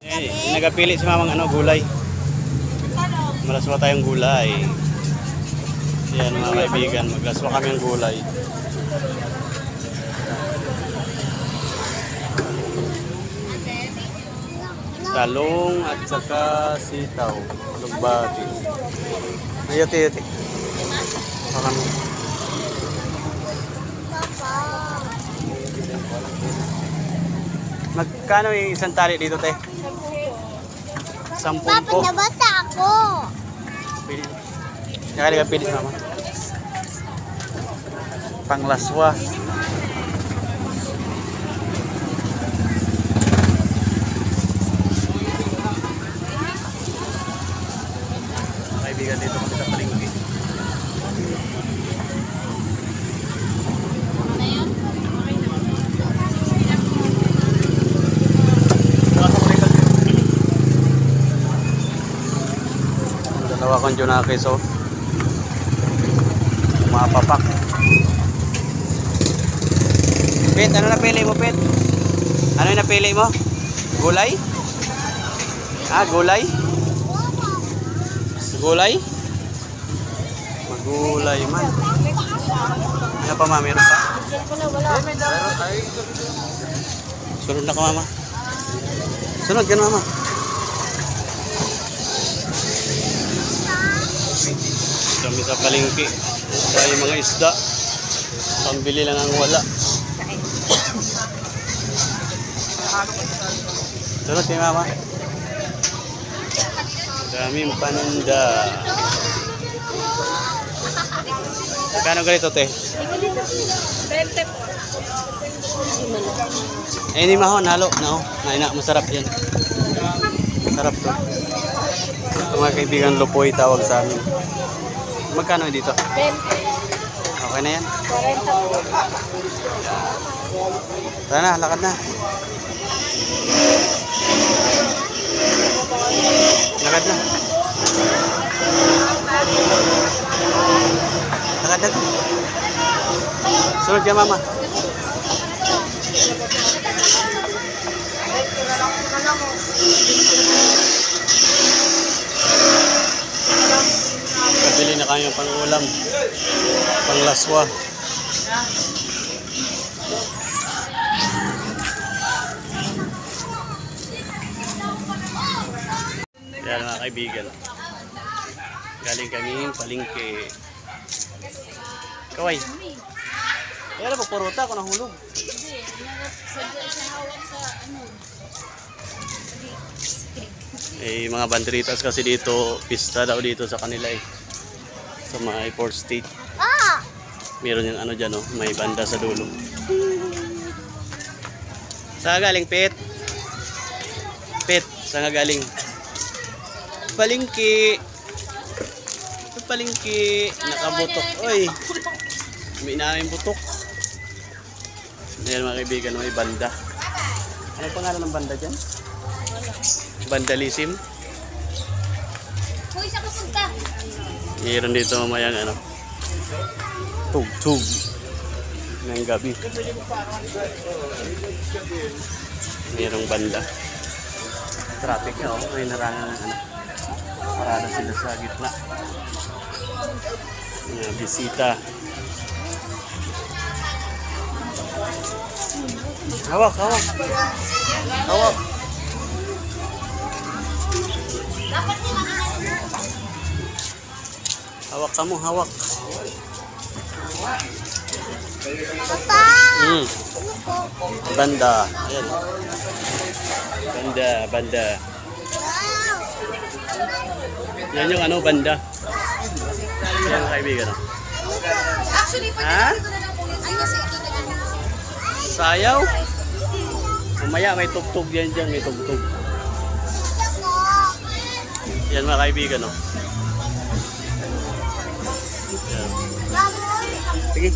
Nagapili si mamang gulay. Malaswa tayong gulay. Yan mga kaibigan, maglaswa kami ng gulay. Talong at saka sitaw, lugbati. Ayati. Makan. Magkano yung isang tali dito, te? 10 po. Papa, nabasa ako. Pili. Nakali ka pili, mama. Panglaswa. Kaibigan dito kami sa palengke. Dalawa kong Junakis, oh. Mapapak. Pet, ano napili mo, Pet? Ano yung napili mo? Gulay? Gulay? Gulay? Magulay man. Ano pa, ma? Meron pa? Sunod na ka, mama. Sunod ka, mama. Kami sa palengke. Tayo mga isda. Pambili lang ang wala. Sunod kay mama. Daming paninda. Kano ganito, te? 20 po. Hindi mahon, halo. No? Masarap yan. Masarap to. Ito mga kaibigan, lupoy tawag sa amin. Magkano dito? 20. Okay na yan? 40 po. Tara na, lakad na. Lakad na. Lakad na. Sunod ka, mama. Kabili na kayong pang-ulam. Panglaswa. Yan mga kaibigan. Galing kami palengke. Kaway. Kaya na pagparuta ako nahulog. Mga banderitas kasi dito, pista daw dito sa kanila sa mga Port State. Meron yung dyan, oh, may banda sa dulo. Saan galing, Pet? Pet, saan galing? Palengke. Palengke. Nakabutok. Oy. May namin butok. Ayan mga kaibigan, may banda. Anong pangalan ng banda dyan? Vandalism. Hoy, sa kapunta. Meron dito mamayang tug-tug ng gabi. Merong banda. Traffic na, oh. May narangan parada sila sa gitna. Bisita. Hawak. Hawak. Hawak kamu, hawak. Papa! Banda. Ayan. Banda. Yan yung banda. Yan ang kaibigan. Actually, Ha? Sayaw? Mamaya may tugtog yan dyan, may tugtog. Yan mga kaibigan, oh. Yan. Sige.